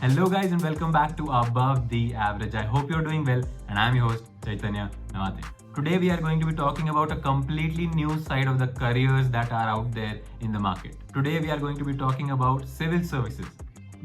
Hello guys and welcome back to Above the Average. I hope you're doing well and I'm your host Chaitanya Nawate. Today we are going to be talking about a completely new side of the careers that are out there in the market. Today we are going to be talking about civil services,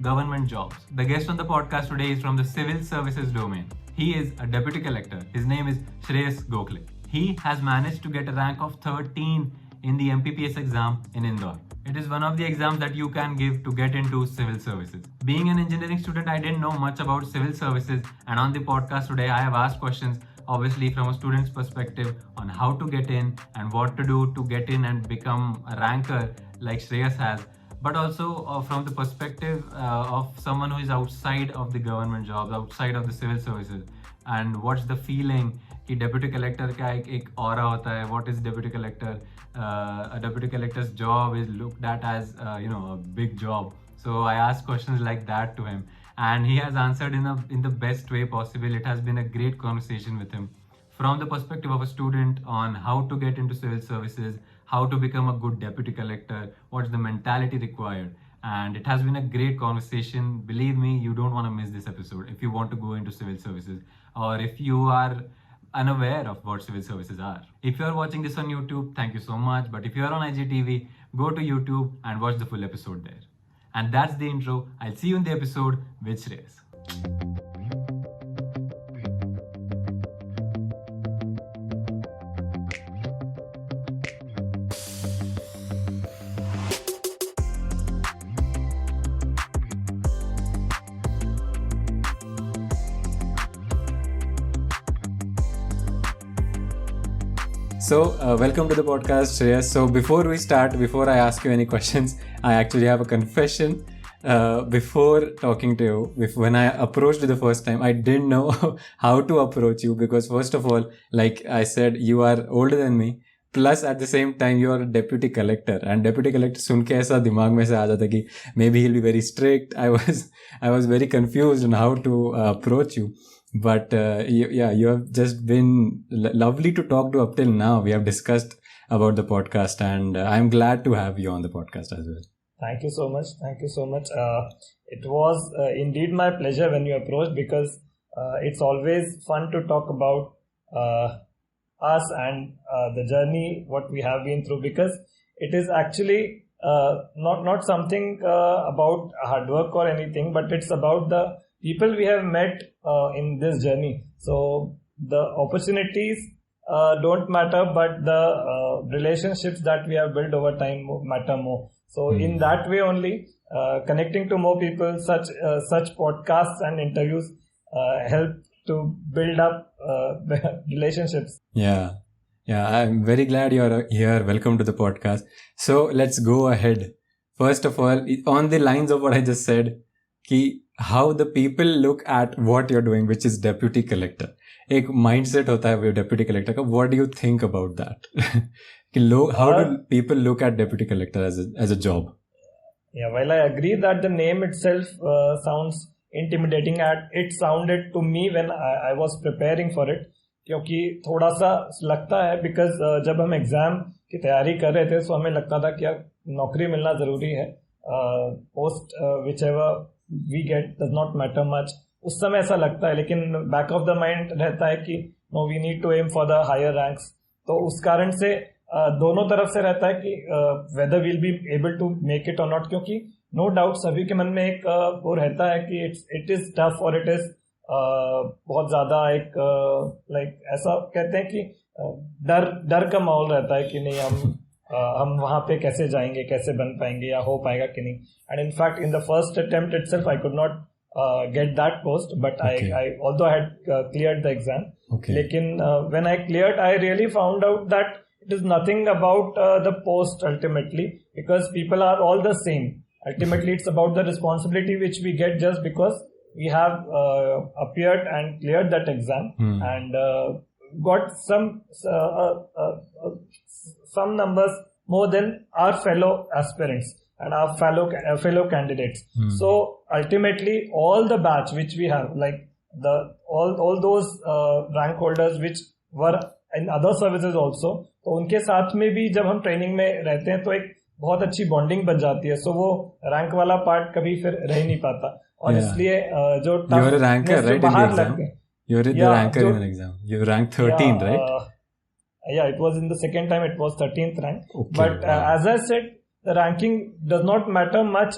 government jobs. The guest on the podcast today is from the civil services domain. He is a deputy collector. His name is Shreyas Gokhale. He has managed to get a rank of 13 in the MMPSC exam in Indore. It is one of the exams that you can give to get into civil services. Being an engineering student, I didn't know much about civil services, and on the podcast today, I have asked questions, obviously from a student's perspective, on how to get in and what to do to get in and become a ranker like Shreyas has, but also from the perspective of someone who is outside of the government jobs, outside of the civil services, and what's the feeling कि deputy collector का एक aura होता है. What is deputy collector? A deputy collector's job is looked at as a big job. So I asked questions like that to him, and he has answered in the best way possible. It has been a great conversation with him from the perspective of a student on how to get into civil services, how to become a good deputy collector, what's the mentality required. And it has been a great conversation. Believe me, you don't want to miss this episode if you want to go into civil services, or if you are unaware of what civil services are. If you are watching this on YouTube, thank you so much. But if you are on IGTV, go to YouTube and watch the full episode there. And that's the intro. I'll see you in the episode with Shreyas. So, welcome to the podcast, Shreyas. So, before we start, before I ask you any questions, I actually have a confession. Before talking to you, when I approached you the first time, I didn't know how to approach you because, first of all, like I said, you are older than me. Plus, at the same time, you are a deputy collector. And deputy collector सुन के ऐसा दिमाग में से आ जाता कि maybe he'll be very strict. I was very confused on how to approach you. But you have just been lovely to talk to up till now. We have discussed about the podcast, and I'm glad to have you on the podcast as well. Thank you so much. It was indeed my pleasure when you approached, because it's always fun to talk about us and the journey, what we have been through, because it is actually not something about hard work or anything, but it's about the people we have met in this journey. So the opportunities don't matter, but the relationships that we have built over time matter more. So in that way only, connecting to more people, such podcasts and interviews help to build up relationships. Yeah, I'm very glad you're here. Welcome to the podcast. So let's go ahead. First of all, on the lines of what I just said, how the people look at what you're doing, which is deputy collector. एक mindset होता है deputy collector का. What do you think about that? How do people look at deputy collector as a job? Yeah, while I agree that the name itself sounds intimidating, it sounded to me when I was preparing for it, क्योंकि थोड़ा सा लगता है, because जब हम exam की तैयारी कर रहे थे तो हमें लगता था कि नौकरी मिलना जरूरी है, post whichever we get does not matter much. उस समय ऐसा लगता है, लेकिन बैक ऑफ द माइंड रहता है कि no, we need to aim for the higher ranks. तो उस कारण से दोनों तरफ से रहता है कि whether we'll be able to make it or not, क्योंकि no doubt सभी के मन में एक वो रहता है कि it is tough और it is बहुत ज़्यादा एक like ऐसा कहते हैं कि डर का माहौल रहता है कि नहीं हम वहाँ पे कैसे जाएंगे, कैसे बन पाएंगे या हो पाएगा कि नहीं. And in fact, in the first attempt itself, I could not get that post, but okay. I although I had cleared the exam. Okay. Lekin when I cleared, I really found out that it is nothing about the post ultimately, because people are all the same. Ultimately, it's about the responsibility which we get just because we have appeared and cleared that exam and got some numbers more than our fellow aspirants and our fellow candidates. So ultimately, all the batch which we have, like all those rank holders which were in other services also, तो उनके साथ में भी जब हम training में रहते हैं तो एक बहुत अच्छी बॉन्डिंग बन जाती है. सो वो रैंक वाला पार्ट कभी फिर रह नहीं पाता. और Yeah. इसलिए जो You were a ranker, toughness जो right, in the बाहर exam? लगते हैं, You were the Yeah, ranker जो- in an exam. You ranked 13, right? Yeah, it was in the second time, it was 13th rank. Okay, But wow. as I said, the ranking does not matter much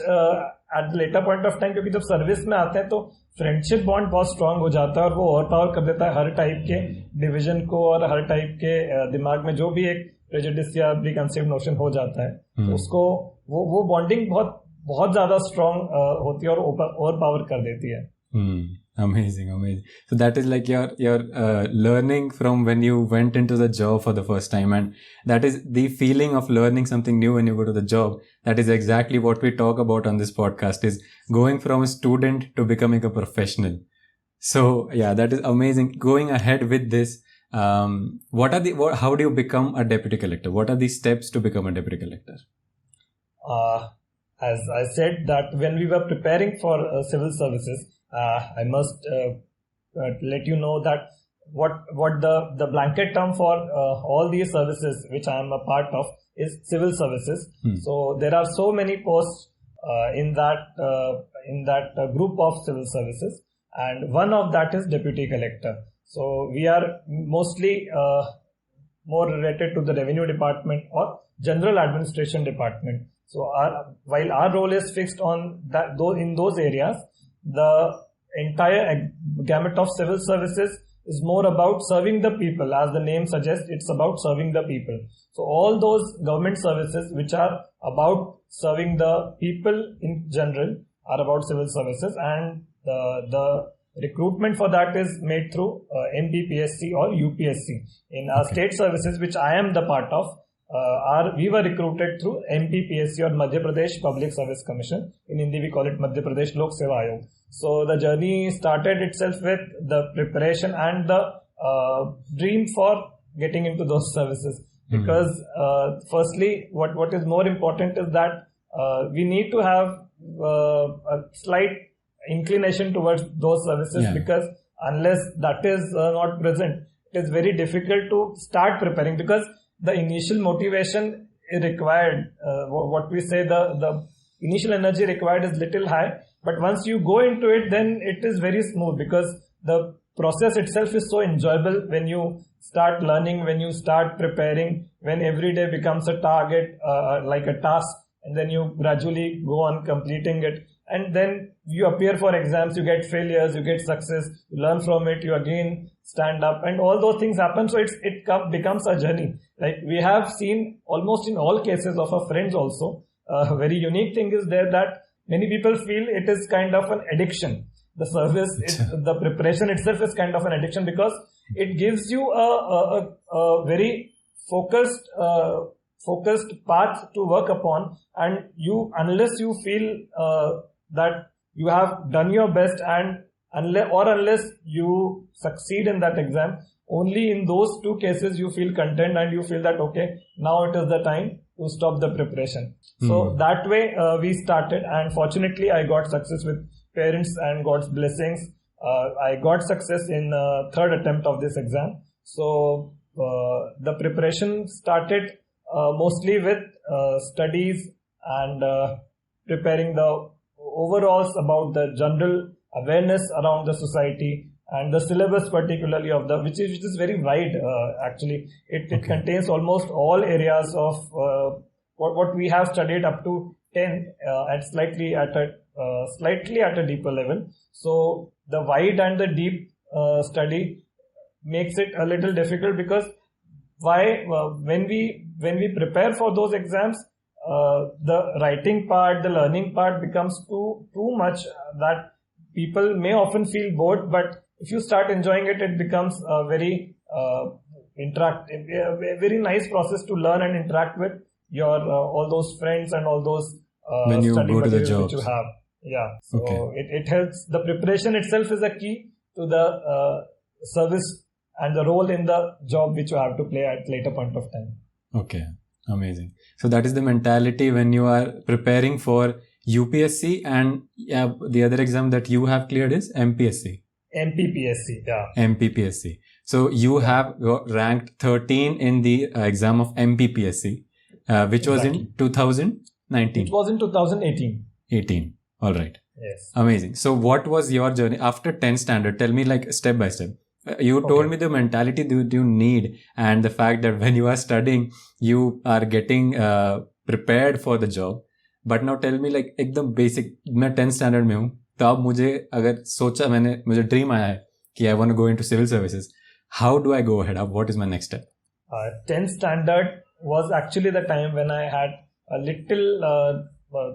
at the later point of time, क्योंकि जब service में आते हैं तो friendship bond बहुत strong हो जाता है और वो ओवर पावर कर देता है हर टाइप के डिवीजन को और हर टाइप के दिमाग में जो भी एक प्रेजुडिस या प्रीकंसीव्ड नोशन हो जाता है तो उसको वो बॉन्डिंग बहुत बहुत ज्यादा स्ट्रांग होती है और ओवर पावर कर देती है. Amazing. So that is like your learning from when you went into the job for the first time, and that is the feeling of learning something new when you go to the job. That is exactly what we talk about on this podcast, is going from a student to becoming a professional. So yeah, that is amazing. Going ahead with this, how do you become a deputy collector? What are the steps to become a deputy collector? As I said that when we were preparing for civil services, I must let you know that what the blanket term for all these services which I am a part of is civil services. So there are so many posts in that group of civil services, and one of that is deputy collector. So we are mostly more related to the revenue department or general administration department. So while our role is fixed on that, in those areas, the entire gamut of civil services is more about serving the people. As the name suggests, it's about serving the people. So all those government services which are about serving the people in general are about civil services, and the recruitment for that is made through MMPSC or UPSC. In our state services, which I am the part of, we were recruited through MMPSC or Madhya Pradesh Public Service Commission. In Hindi we call it Madhya Pradesh Lok Seva Ayog. So the journey started itself with the preparation and the dream for getting into those services. Because firstly, what is more important is that we need to have a slight inclination towards those services, because unless that is not present, it is very difficult to start preparing, because the initial motivation is required, what we say, the initial energy required is little high, but once you go into it, then it is very smooth, because the process itself is so enjoyable when you start learning, when you start preparing, when every day becomes a target, like a task, and then you gradually go on completing it, and then you appear for exams, you get failures, you get success, you learn from it, you again stand up, and all those things happen. So it becomes a journey. Like we have seen almost in all cases of our friends also, a very unique thing is there that many people feel it is kind of an addiction. The service, the preparation itself is kind of an addiction, because it gives you a very focused path to work upon, and unless you feel that you have done your best, and unless you succeed in that exam, only in those two cases you feel content and you feel that okay, now it is the time to stop the preparation. So that way we started, and fortunately I got success with parents and God's blessings. I got success in third attempt of this exam. So the preparation started mostly with studies and preparing the overalls about the general awareness around the society, and the syllabus particularly of which is very wide actually. It contains almost all areas of what we have studied up to 10 and slightly at a deeper level. So the wide and the deep study makes it a little difficult, because when we prepare for those exams, the writing part, the learning part becomes too much that people may often feel bored. But if you start enjoying it, it becomes a very a very nice process to learn and interact with your all those friends and all those when you study go to the materials jobs. which you have. Yeah, so it helps. The preparation itself is a key to the service and the role in the job which you have to play at later point of time. Okay, amazing. So that is the mentality when you are preparing for UPSC, and the other exam that you have cleared is MPSC. MMPSC, yeah. MMPSC. So you have ranked 13 in the exam of MMPSC, which was in 2019. It was in 2018. 18. All right. Yes. Amazing. So what was your journey after 10th standard? Tell me like step by step. You told me the mentality that you need and the fact that when you are studying, you are getting prepared for the job. But now tell me like एकदम basic, मैं 10th standard में हूँ, तब मुझे अगर सोचा मुझे dream आया है कि I want to go into civil services. How do I go ahead? What is my next step? 10th standard was actually the time when I had a little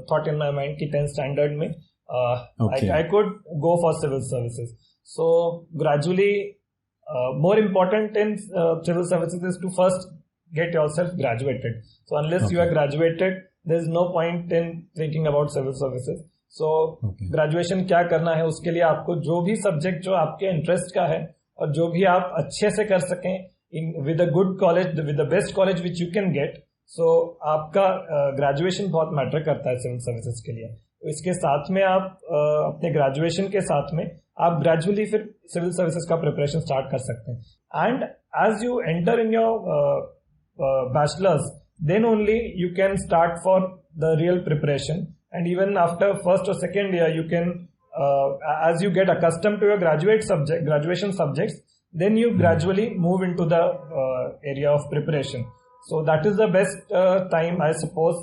thought in my mind कि 10th standard में I could go for civil services. So gradually, more important in civil services is to first get yourself graduated. So unless you are graduated, there is no point in thinking about civil services. So graduation क्या करना है, उसके लिए आपको जो भी subject जो आपके interest का है और जो भी आप अच्छे से कर सकें with a good college, with the best college which you can get. So आपका graduation बहुत matter करता है civil services के लिए. इसके साथ में आप अपने ग्रेजुएशन के साथ में आप ग्रेजुअली फिर सिविल सर्विसेज का प्रिपरेशन स्टार्ट कर सकते हैं. And as you enter in your bachelors, then only you can start for the real preparation. And even after first और second year you can, as you get accustomed to your graduation subjects, then you gradually move into the area of preparation. So that is the best time, I suppose.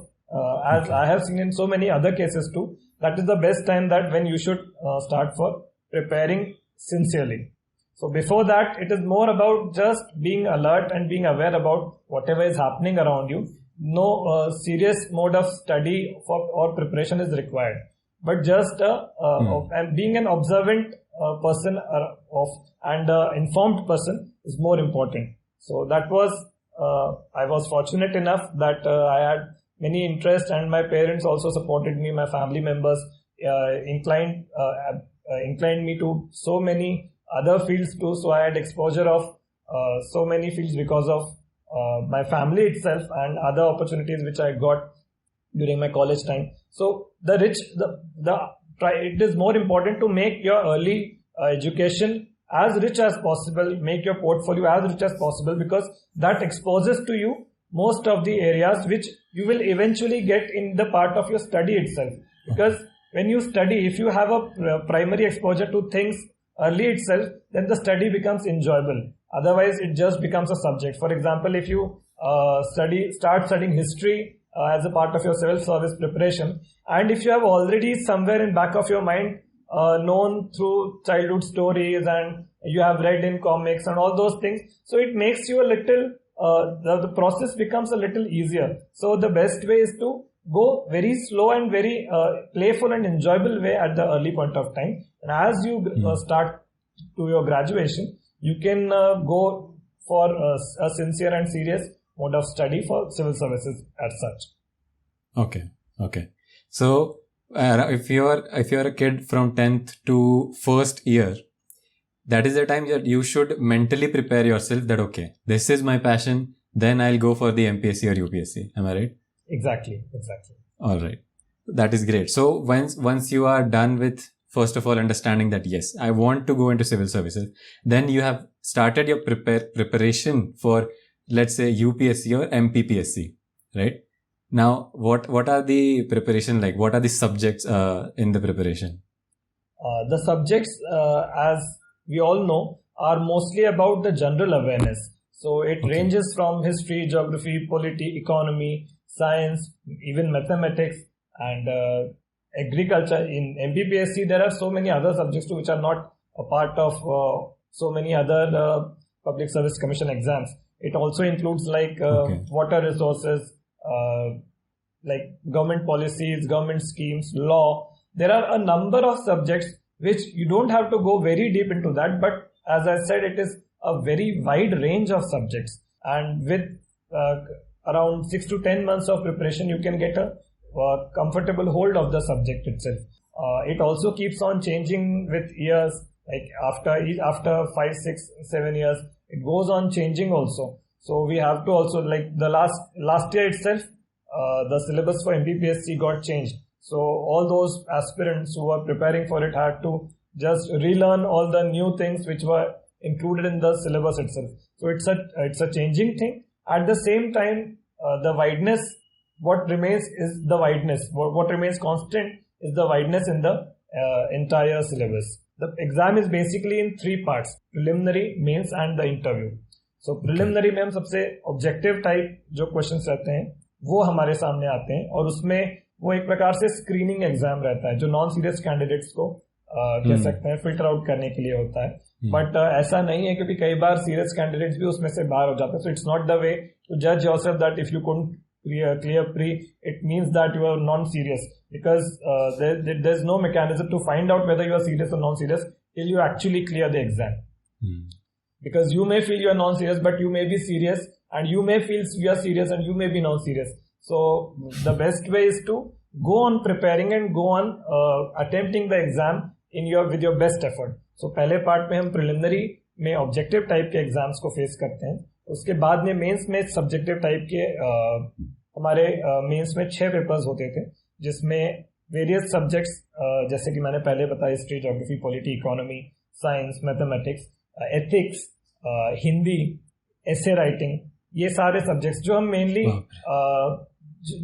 As I have seen in so many other cases too, that is the best time that when you should start for preparing sincerely. So before that, it is more about just being alert and being aware about whatever is happening around you. No serious mode of study or preparation is required, but just and being an observant person and informed person is more important. So that was I was fortunate enough that I had many interests, and my parents also supported me. My family members inclined me to so many other fields too. So I had exposure of so many fields because of my family itself and other opportunities which I got during my college time. So it is more important to make your early education as rich as possible, make your portfolio as rich as possible, because that exposes to you most of the areas which you will eventually get in the part of your study itself. Because when you study, if you have a primary exposure to things early itself, then the study becomes enjoyable. Otherwise, it just becomes a subject. For example, if you start studying history as a part of your civil service preparation, and if you have already somewhere in back of your mind known through childhood stories and you have read in comics and all those things, so it makes you a little the process becomes a little easier. So the best way is to go very slow and very playful and enjoyable way at the early point of time. And as you start to your graduation, you can go for a sincere and serious mode of study for civil services as such. Okay. So if you're a kid from 10th to first year, that is the time that you should mentally prepare yourself that, okay, this is my passion, then I'll go for the MPSC or UPSC. Am I right? Exactly. All right. That is great. So once you are done with, first of all, understanding that, yes, I want to go into civil services, then you have started your preparation for, let's say, UPSC or MPPSC, right? Now, what are the preparation like? What are the subjects in the preparation? The subjects, as we all know, are mostly about the general awareness. So it ranges from history, geography, polity, economy, science, even mathematics and agriculture. In MMPSC, there are so many other subjects too, which are not a part of so many other Public Service Commission exams. It also includes like water resources, like government policies, government schemes, law. There are a number of subjects which you don't have to go very deep into that, but as I said, it is a very wide range of subjects, and with around 6 to 10 months of preparation, you can get a comfortable hold of the subject itself. It also keeps on changing with years, like after 5, 6, 7 years, it goes on changing also. So we have to also, like the last year itself, the syllabus for MMPSC got changed. So all those aspirants who were preparing for it had to just relearn all the new things which were included in the syllabus itself. So it's a changing thing. At the same time, the wideness, what remains is the wideness. What remains constant is the wideness in the entire syllabus. The exam is basically in 3 parts: preliminary, mains and the interview. So preliminary में हम सबसे objective type जो questions रहते हैं वो हमारे सामने आते हैं, और उसमें वो एक प्रकार से स्क्रीनिंग एग्जाम रहता है जो नॉन सीरियस कैंडिडेट्स को कह सकते हैं फिल्टर आउट करने के लिए होता है. बट ऐसा नहीं है, क्योंकि कई बार सीरियस कैंडिडेट्स भी उसमें से बाहर हो जाते हैं. So it's not the way to जज yourself that if you couldn't clear pre, it means that you are non-serious, because there's no mechanism to find out whether you are serious or non-serious till you actually clear the exam. Because you may feel you are non-serious, but you may be serious, and you may feel you are serious and you may be non-serious. So the best way is to go on preparing and go on attempting the exam with your best effort. So पहले part में हम preliminary में objective type के exams को face करते हैं. उसके बाद में मेंस में सब्जेक्टिव टाइप के हमारे मेंस में 6 पेपर्स होते थे, जिसमें वेरियस सब्जेक्ट्स जैसे कि मैंने पहले बताया, history, geography, polity, economy, science, mathematics, ethics, Hindi, essay writing, ये सारे सब्जेक्ट्स जो हम मेनली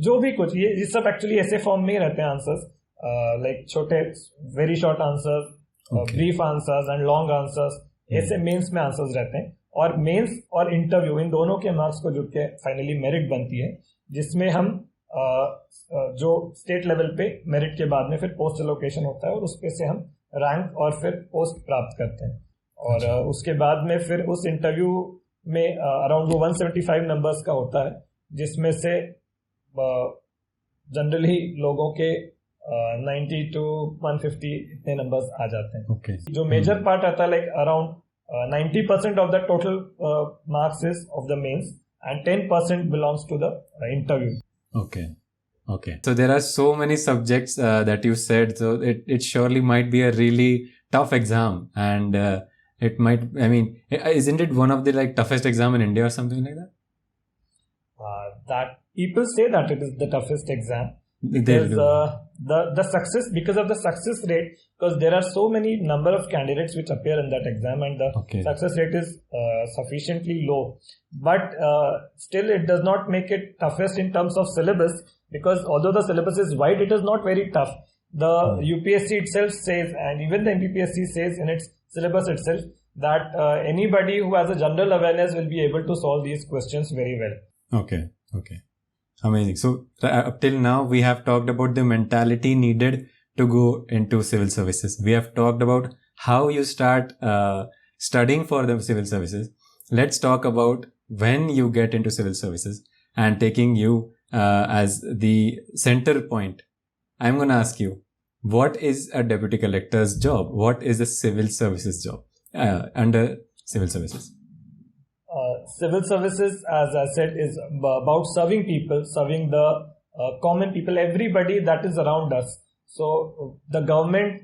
जो भी कुछ ये सब एक्चुअली ऐसे फॉर्म में ही रहते हैं आंसर्स, लाइक छोटे very short answers, brief answers and long answers, ऐसे मेंस में आंसर्स रहते हैं. और मेंस और इंटरव्यू इन दोनों के मार्क्स को जुड़ के फाइनली मेरिट बनती है, जिसमें हम जो स्टेट लेवल पे मेरिट के बाद में फिर पोस्ट एलोकेशन होता है, और उस पे से हम रैंक और फिर पोस्ट प्राप्त करते हैं. और उसके बाद में फिर उस इंटरव्यू में अराउंड 175 नंबर्स का होता है, जिसमें से जनरली लोगों के 90 to 150 इतने नंबर्स आ जाते हैं. जो मेजर पार्ट आता है, like around 90% of the total marks is of the mains, and 10% belongs to the interview. Okay. So there are so many subjects that you said. So it surely might be a really tough exam, and it might. I mean, isn't it one of the toughest exam in India or something like that? That people say that it is the toughest exam. Because the success, because of the success rate, because there are so many number of candidates which appear in that exam, and the success rate is sufficiently low. But still, it does not make it toughest in terms of syllabus, because although the syllabus is wide, it is not very tough. The UPSC itself says, and even the MMPSC says in its syllabus itself, that anybody who has a general awareness will be able to solve these questions very well. Okay. Amazing. So up till now, we have talked about the mentality needed to go into civil services. We have talked about how you start studying for the civil services. Let's talk about when you get into civil services, and taking you as the center point. I'm going to ask you, what is a deputy collector's job? What is a civil services job under civil services? Civil services, as I said, is about serving people, serving the common people, everybody that is around us. So the government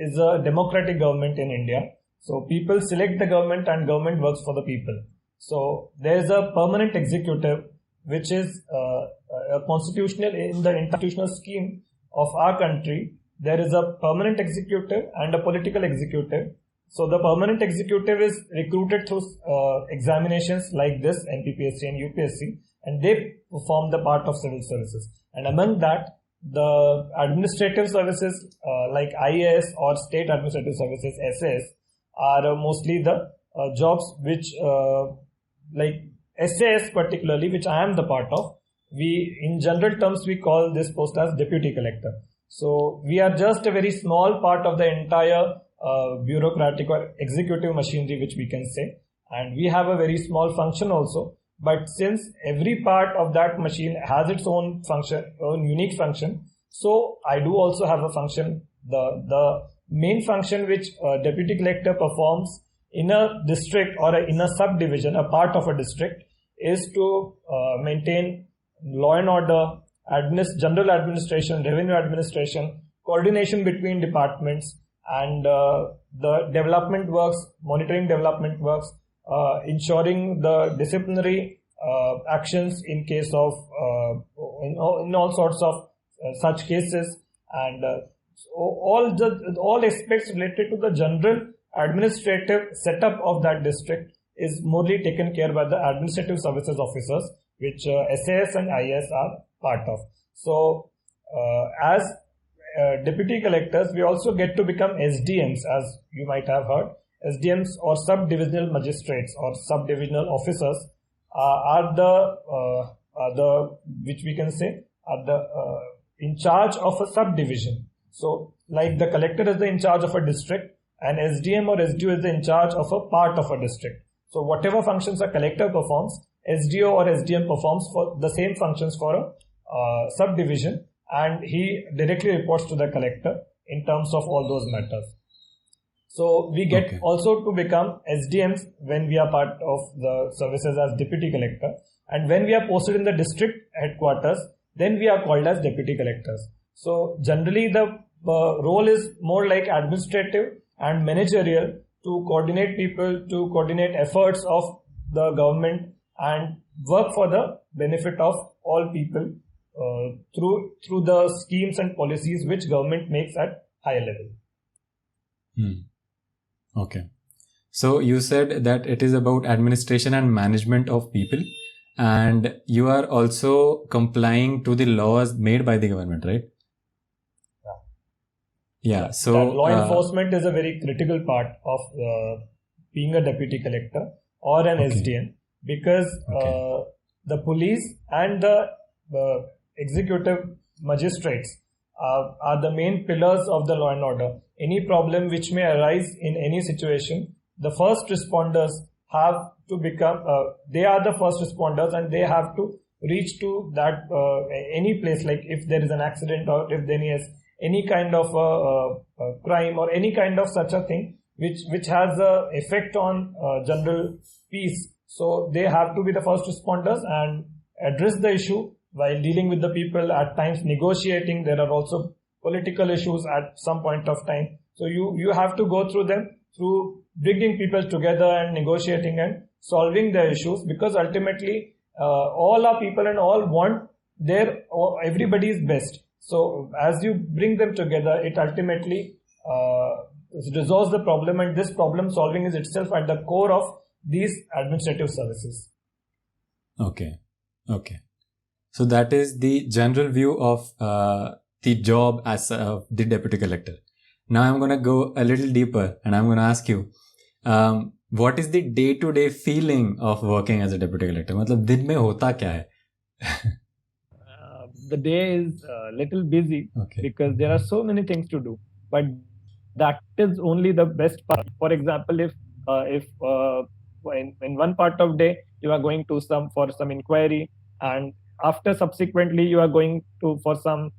is a democratic government in India. So people select the government, and government works for the people. So there is a permanent executive, which is a constitutional, in the institutional scheme of our country. There is a permanent executive and a political executive. So the permanent executive is recruited through examinations like this, MMPSC and UPSC, and they form the part of civil services. And among that, the administrative services like IAS or state administrative services, SAS, are mostly the jobs which like SAS particularly, which I am the part of. In general terms, we call this post as deputy collector. So we are just a very small part of the entire bureaucratic or executive machinery, which we can say, and we have a very small function also. But since every part of that machine has its own function, own unique function, so I do also have a function. The main function which deputy collector performs in a district or in a subdivision, a part of a district, is to maintain law and order, general administration, revenue administration, coordination between departments, and the development works, monitoring development works, ensuring the disciplinary actions in case of in all sorts of such cases, and all aspects related to the general administrative setup of that district is morely taken care by the administrative services officers, which SAS and IS are part of. So as deputy collectors, we also get to become SDMs, as you might have heard. SDMs or sub-divisional magistrates or sub-divisional officers are the which we can say are the in charge of a subdivision. So, like the collector is the in charge of a district, and SDM or SDO is the in charge of a part of a district. So, whatever functions a collector performs, SDO or SDM performs for the same functions for a subdivision, and he directly reports to the collector in terms of all those matters. So we get also to become SDMs when we are part of the services as deputy collector, and when we are posted in the district headquarters, then we are called as deputy collectors. So generally the role is more like administrative and managerial, to coordinate people, to coordinate efforts of the government and work for the benefit of all people through the schemes and policies which government makes at higher level. Okay. So you said that it is about administration and management of people, and you are also complying to the laws made by the government, right? Yeah. So that law enforcement is a very critical part of being a deputy collector or an SDM, because the police and the executive magistrates are the main pillars of the law and order. Any problem which may arise in any situation, the first responders have to become, they are the first responders, and they have to reach to that any place, like if there is an accident or if there is any kind of crime or any kind of such a thing which has a effect on general peace. So they have to be the first responders and address the issue while dealing with the people, at times negotiating. There are also political issues at some point of time. So you have to go through them, through bringing people together and negotiating and solving their issues, because ultimately all are people and all want everybody's best. So as you bring them together, it ultimately resolves the problem, and this problem solving is itself at the core of these administrative services. Okay. So that is the general view of the job as the deputy collector. Now I'm going to go a little deeper, and I'm going to ask you, what is the day-to-day feeling of working as a deputy collector? मतलब दिन में होता क्या है? The day is a little busy because there are so many things to do, but that is only the best part. For example, if in one part of day you are going to for some inquiry, and after subsequently you are going to for some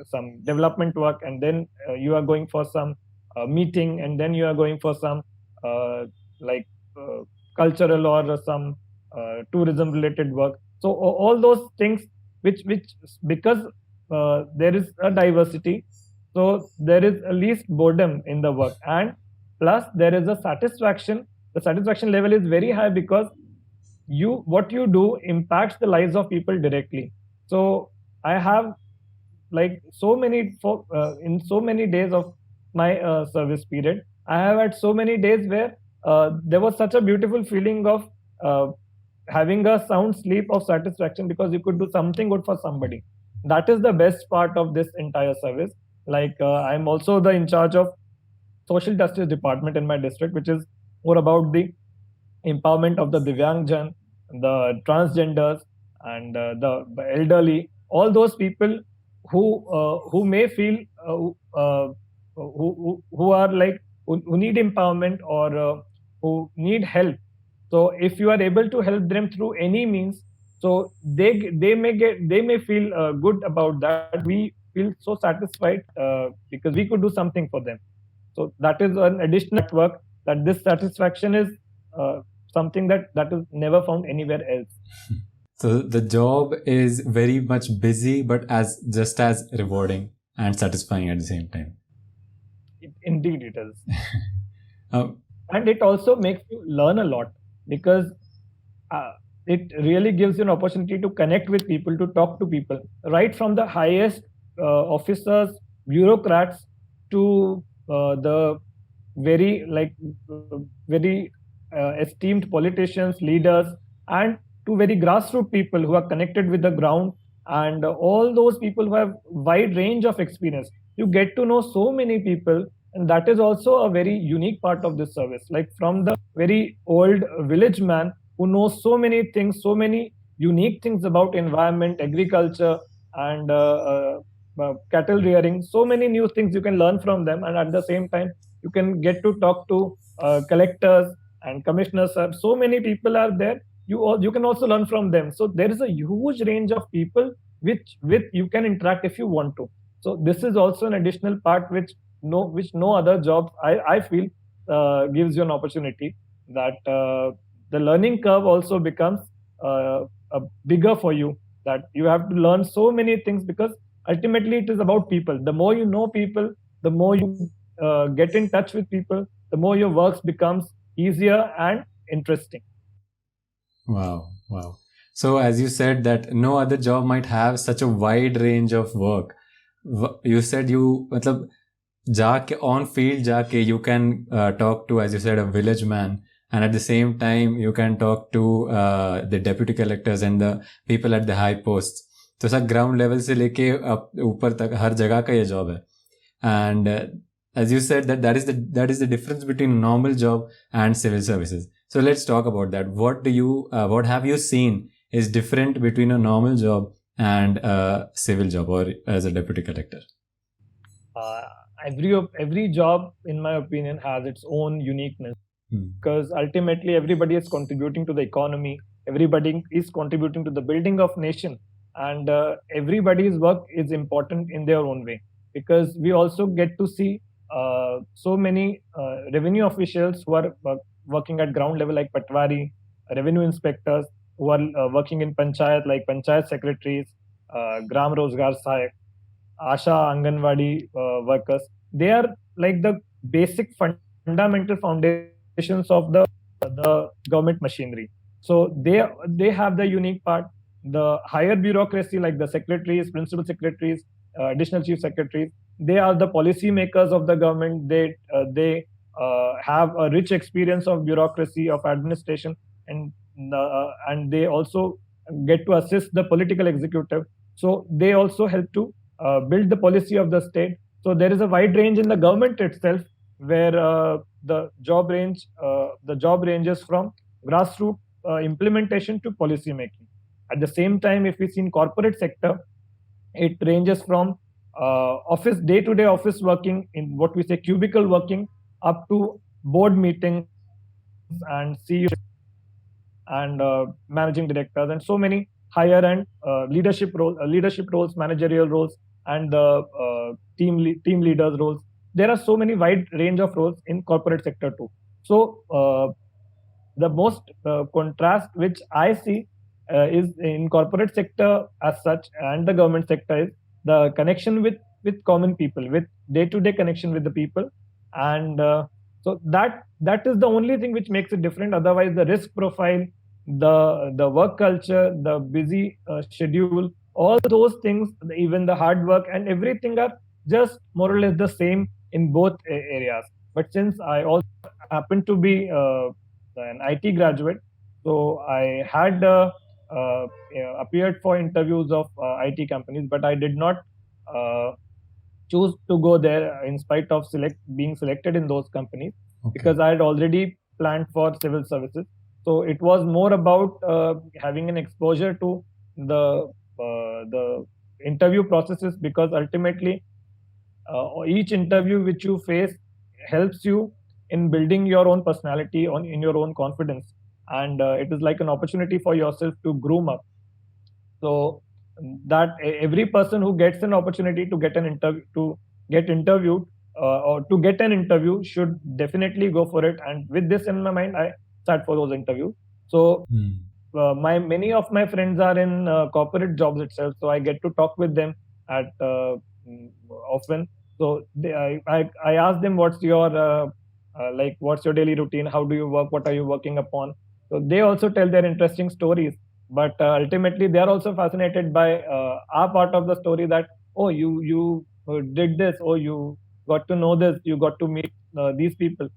some development work, and then you are going for some meeting, and then you are going for some cultural or some tourism related work. So all those things which because there is a diversity, so there is at least boredom in the work, and plus there is a satisfaction. The satisfaction level is very high because what you do impacts the lives of people directly. So I have in so many days of my service period, I have had so many days where there was such a beautiful feeling of having a sound sleep of satisfaction, because you could do something good for somebody. That is the best part of this entire service. I'm also the in charge of social justice department in my district, which is more about the empowerment of the Divyangjan, the transgenders, and the elderly, all those people who may feel who are who need empowerment or who need help. So if you are able to help them through any means, so they may feel good about that. We feel so satisfied because we could do something for them. So that is an additional work, that this satisfaction is something that is never found anywhere else. So the job is very much busy, but just as rewarding and satisfying at the same time. Indeed it is. And it also makes you learn a lot, because it really gives you an opportunity to connect with people, to talk to people, right from the highest officers, bureaucrats, to the very esteemed politicians, leaders, and to very grassroots people who are connected with the ground and all those people who have wide range of experience. You get to know so many people, and that is also a very unique part of this service. Like from the very old village man who knows so many things, so many unique things about environment, agriculture, and cattle rearing, so many new things you can learn from them, and at the same time you can get to talk to collectors and commissioners. So many people are there. You can also learn from them. So there is a huge range of people which with you can interact if you want to. So this is also an additional part which no other job I feel gives you an opportunity, that the learning curve also becomes bigger for you, that you have to learn so many things, because ultimately it is about people. The more you know people, the more you get in touch with people, the more your works becomes easier and interesting. Wow, wow. So as you said that no other job might have such a wide range of work. You said you, matlab, जाके on field जाके you can talk to, as you said, a village man, and at the same time you can talk to the deputy collectors and the people at the high posts. तो सब ground level से लेके ऊपर तक हर जगह का ये job है. And as you said that that is the difference between a normal job and civil services. So let's talk about that. What have you seen is different between a normal job and a civil job or as a deputy collector? Every job, in my opinion, has its own uniqueness, because ultimately everybody is contributing to the economy, everybody is contributing to the building of nation, and everybody's work is important in their own way, because we also get to see so many revenue officials who are working at ground level, like patwari, revenue inspectors who are working in panchayat, like panchayat secretaries, gram rozgar sahib, asha, anganwadi workers. They are like the basic fundamental foundations of the government machinery. So they have the unique part. The higher bureaucracy, like the secretaries, principal secretaries, additional chief secretaries, they are the policy makers of the government. They have a rich experience of bureaucracy, of administration, and they also get to assist the political executive. So they also help to build the policy of the state. So there is a wide range in the government itself, where the job ranges from grassroots implementation to policy making. At the same time, if we see in corporate sector, it ranges from office day-to-day office working, in what we say cubicle working, up to board meetings and CEO and managing directors, and so many higher end leadership roles, managerial roles, and the team leaders roles. There are so many wide range of roles in corporate sector too. So the most contrast which I see is in corporate sector as such and the government sector is the connection with common people, with day-to-day connection with the people, and so that is the only thing which makes it different. Otherwise, the risk profile, the work culture, the busy schedule, all those things, even the hard work and everything are just more or less the same in both areas. But since I also happen to be an IT graduate, so I had appeared for interviews of IT companies, but I did not choose to go there in spite of being selected in those companies, because I had already planned for civil services. So it was more about having an exposure to the interview processes, because ultimately each interview which you face helps you in building your own personality, in your own confidence, and it is like an opportunity for yourself to groom up. So that every person who gets an opportunity to get interviewed or to get an interview should definitely go for it. And with this in my mind, I sat for those interviews. So many of my friends are in corporate jobs itself, so I get to talk with them at often. So I ask them, what's your what's your daily routine? How do you work? What are you working upon? So they also tell their interesting stories. But ultimately, they are also fascinated by our part of the story, that, oh, you did this, oh, you got to know this, you got to meet these people.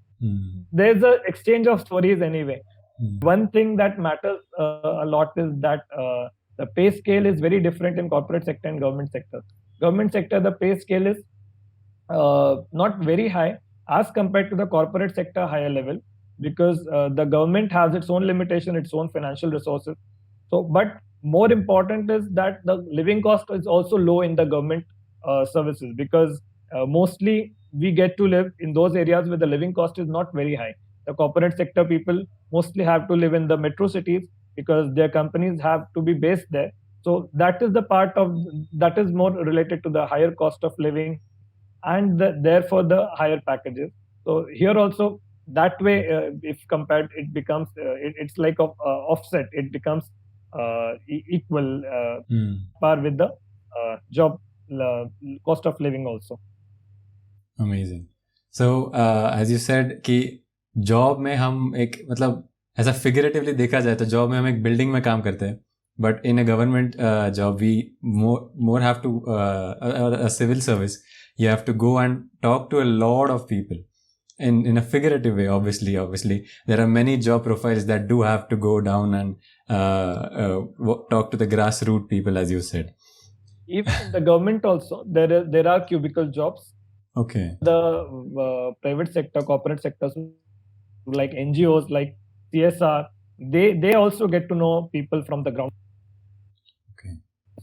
There's an exchange of stories anyway. One thing that matters a lot is that The pay scale is very different in corporate sector and government sector. Government sector, the pay scale is not very high as compared to the corporate sector higher level, because the government has its own limitation, its own financial resources. So, but more important is that the living cost is also low in the government services, because mostly we get to live in those areas where the living cost is not very high. The corporate sector people mostly have to live in the metro cities because their companies have to be based there. So that is the part of that is more related to the higher cost of living, and therefore the higher packages. So here also that way, if compared, it becomes it's like offset. It becomes equal par with the job cost of living also. Amazing. So as you said कि job में हम एक मतलब ऐसा figuratively देखा जाए तो job में हम एक बिल्डिंग में काम करते हैं, but in a government job we more have to a civil service, you have to go and talk to a lot of people in a figurative way. Obviously there are many job profiles that do have to go down and talk to the grassroots people, as you said. Even in the government also there are cubicle jobs. Okay. The private sector, corporate sectors like NGOs, like CSR, they also get to know people from the ground. Okay.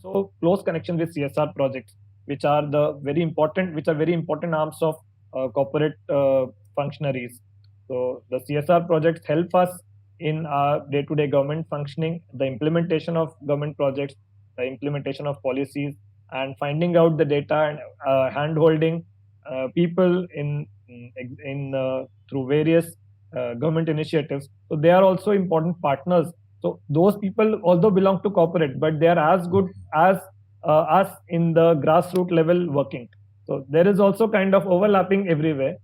So close connection with CSR projects, which are very important arms of corporate functionaries. So the CSR projects help us in our day-to-day government functioning, the implementation of government projects, the implementation of policies, and finding out the data and hand-holding people in through various government initiatives. So they are also important partners. So those people although belong to corporate, but they are as good as us in the grassroots level working. So there is also kind of overlapping everywhere.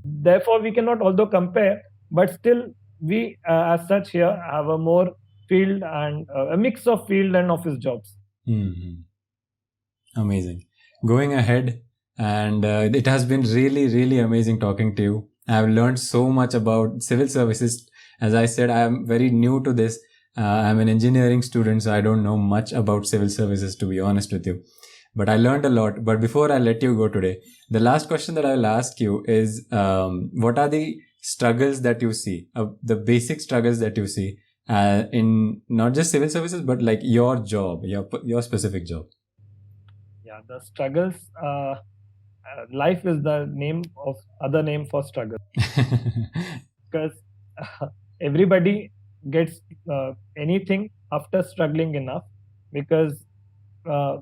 Therefore, we cannot although compare, but still we as such here have a more field and a mix of field and office jobs. Amazing. Going ahead, and it has been really amazing talking to you. I have learned so much about civil services. As I said, I am very new to this. I'm an engineering student, so I don't know much about civil services, to be honest with you. But I learned a lot. But before I let you go today, the last question that I will ask you is, what are the struggles that you see, the basic struggles that you see in not just civil services, but like your job, your specific job? Yeah, the struggles. Life is the other name for struggle, because everybody gets anything after struggling enough. Because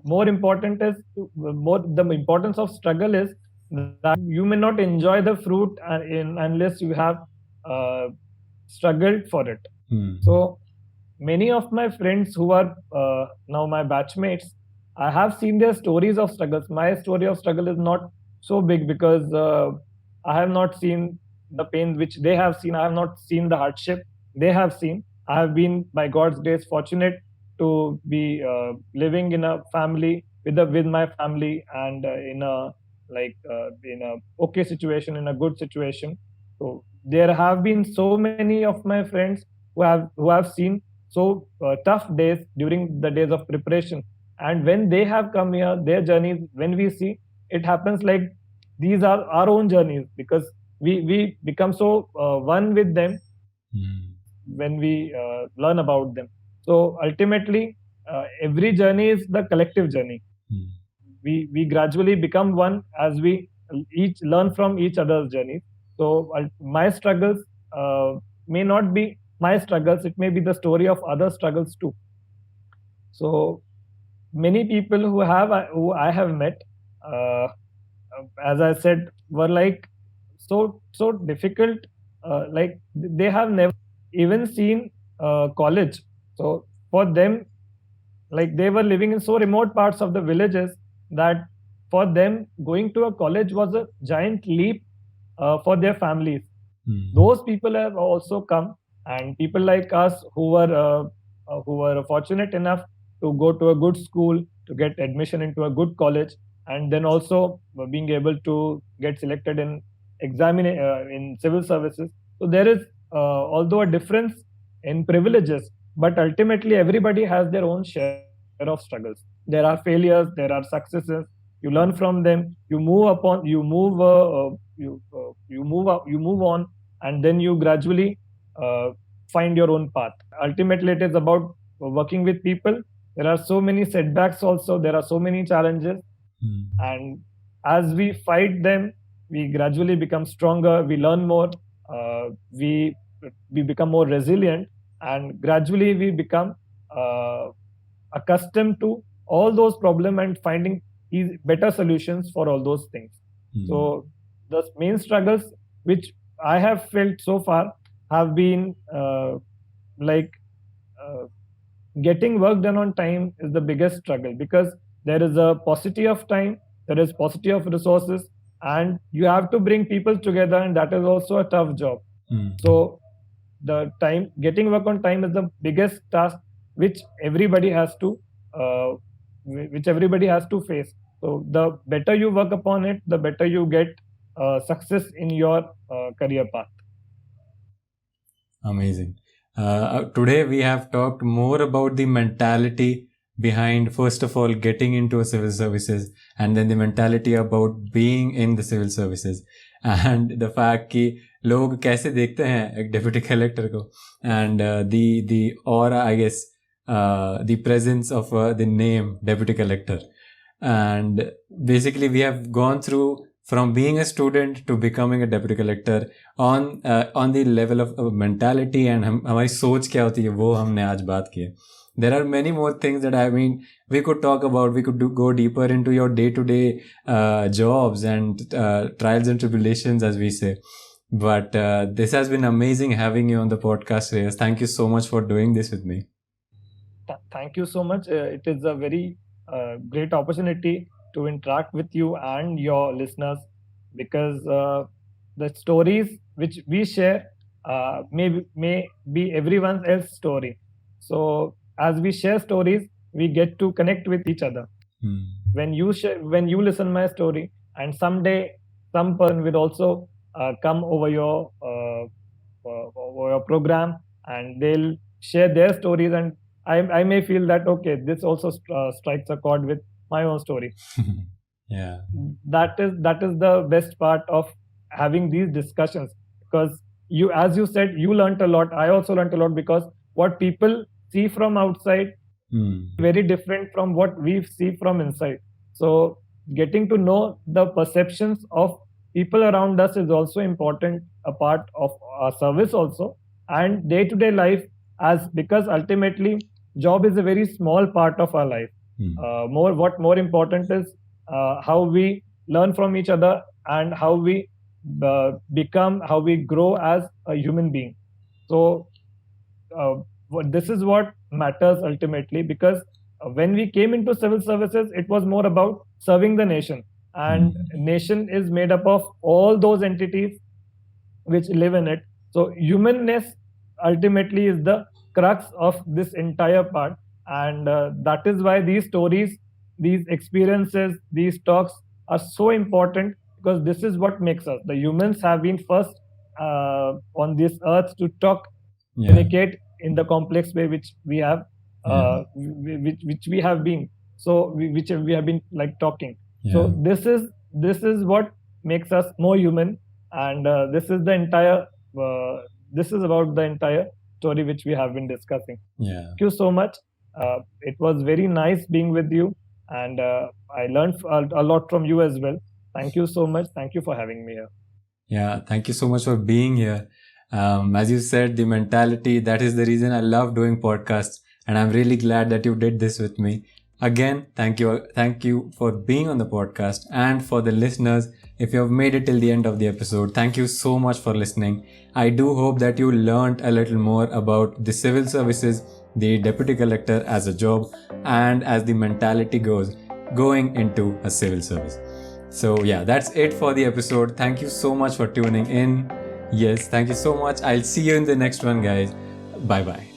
more important is the importance of struggle is that you may not enjoy the fruit unless you have struggled for it. So many of my friends who are now my batchmates, I have seen their stories of struggles. My story of struggle is not so big because I have not seen the pain which they have seen. I have not seen the hardship they have seen. I have been, by God's grace, fortunate to be living in a family with my family, and in a okay situation, in a good situation. So there have been so many of my friends who have seen so tough days during the days of preparation. And when they have come here, their journeys, when we see, it happens like these are our own journeys, because we become so one with them when we learn about them. So ultimately, every journey is the collective journey. We gradually become one as we each learn from each other's journey. So my struggles may not be my struggles, it may be the story of other struggles too. So many people who I have met, as I said, were like so difficult. Like they have never even seen college. So for them, like they were living in so remote parts of the villages that for them going to a college was a giant leap for their families. Those people have also come, and people like us who were fortunate enough to go to a good school, to get admission into a good college, and then also being able to get selected in in civil services. So there is although a difference in privileges, but ultimately everybody has their own share of struggles. There are failures, there are successes. You learn from them. You move on, and then you gradually find your own path. Ultimately, it is about working with people. There are so many setbacks also. There are so many challenges, and as we fight them, we gradually become stronger. We learn more. We become more resilient, and gradually we become accustomed to all those problems and finding better solutions for all those things. So the main struggles which I have felt so far have been getting work done on time is the biggest struggle, because there is a paucity of time, there is paucity of resources, and you have to bring people together, and that is also a tough job. So getting work on time is the biggest task which everybody has to face. So the better you work upon it, the better you get success in your career path. Amazing. Today we have talked more about the mentality behind, first of all, getting into a civil services, and then the mentality about being in the civil services, and the fact कि लोग कैसे देखते हैं एक deputy collector को, and the aura, I guess, the presence of the name deputy collector. And basically we have gone through from being a student to becoming a deputy collector on the level of mentality, and हमारी सोच क्या होती है वो हमने आज बात की है. There are many more things that we could talk about. We could go deeper into your day-to-day jobs and trials and tribulations, as we say. But this has been amazing having you on the podcast, Shreyas. Thank you so much for doing this with me. Thank you so much. It is a very great opportunity to interact with you and your listeners, because the stories which we share may be everyone else's story. So as we share stories, we get to connect with each other. When you listen my story, and someday some person will also come over your program, and they'll share their stories, and I may feel that, okay, this also strikes a chord with my own story. Yeah, that is the best part of having these discussions, because as you said, you learned a lot. I also learned a lot, because what people see from outside very different from what we see from inside. So getting to know the perceptions of people around us is also important, a part of our service also, and day-to-day life, because ultimately job is a very small part of our life. More important is how we learn from each other, and how we how we grow as a human being. So this is what matters ultimately, because when we came into civil services, it was more about serving the nation, and nation is made up of all those entities which live in it. So humanness ultimately is the crux of this entire part, and that is why these stories, these experiences, these talks are so important, because this is what makes us. The humans have been first on this earth to talk, communicate in the complex way which we have, which we have been. So which we have been like talking. So this is what makes us more human, and this is about the entire story which we have been discussing. Thank you so much. It was very nice being with you, and I learned a lot from you as well. Thank you so much. Thank you for having me here. Yeah, thank you so much for being here. As you said, the mentality, that is the reason I love doing podcasts, and I'm really glad that you did this with me. Again, thank you for being on the podcast, and for the listeners, if you have made it till the end of the episode, thank you so much for listening. I do hope that you learned a little more about the civil services, the deputy collector as a job, and as the mentality goes going into a civil service. So yeah, that's it for the episode. Thank you so much for tuning in. Yes, thank you so much. I'll see you in the next one, guys. Bye bye.